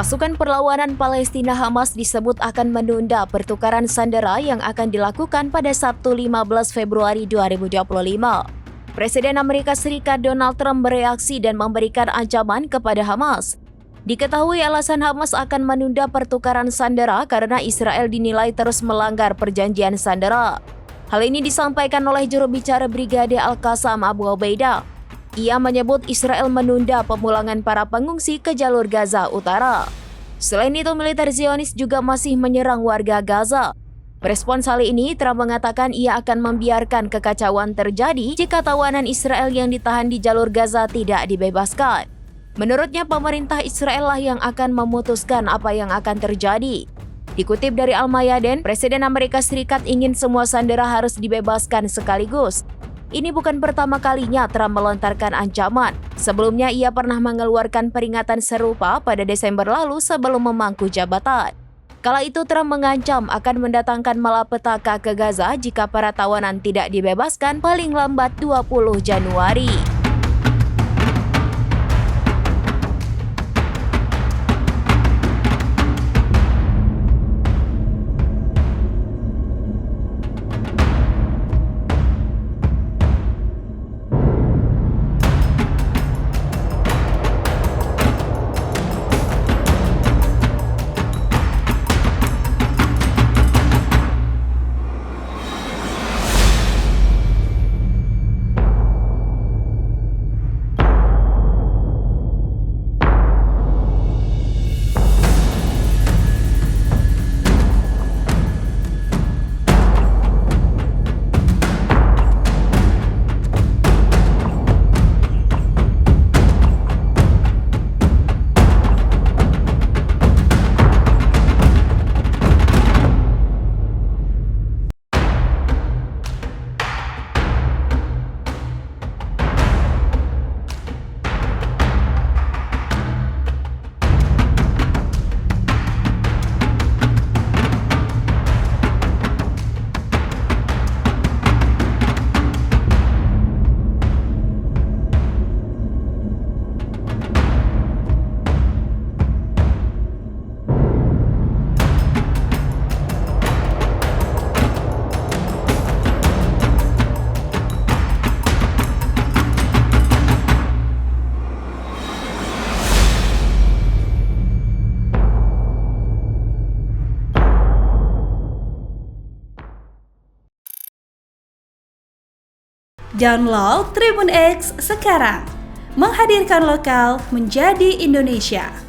Pasukan perlawanan Palestina Hamas disebut akan menunda pertukaran sandera yang akan dilakukan pada Sabtu 15 Februari 2025. Presiden Amerika Serikat Donald Trump bereaksi dan memberikan ancaman kepada Hamas. Diketahui alasan Hamas akan menunda pertukaran sandera karena Israel dinilai terus melanggar perjanjian sandera. Hal ini disampaikan oleh juru bicara Brigade Al-Qassam Abu Ubaidah. Ia menyebut Israel menunda pemulangan para pengungsi ke jalur Gaza Utara. Selain itu, militer Zionis juga masih menyerang warga Gaza. Merespons hal ini, Trump mengatakan ia akan membiarkan kekacauan terjadi jika tawanan Israel yang ditahan di jalur Gaza tidak dibebaskan. Menurutnya, pemerintah Israel lah yang akan memutuskan apa yang akan terjadi. Dikutip dari Al-Mayadin, Presiden Amerika Serikat ingin semua sandera harus dibebaskan sekaligus. Ini bukan pertama kalinya Trump melontarkan ancaman. Sebelumnya ia pernah mengeluarkan peringatan serupa pada Desember lalu sebelum memangku jabatan. Kala itu Trump mengancam akan mendatangkan malapetaka ke Gaza jika para tawanan tidak dibebaskan paling lambat 20 Januari. Download Tribun X sekarang, menghadirkan lokal menjadi Indonesia.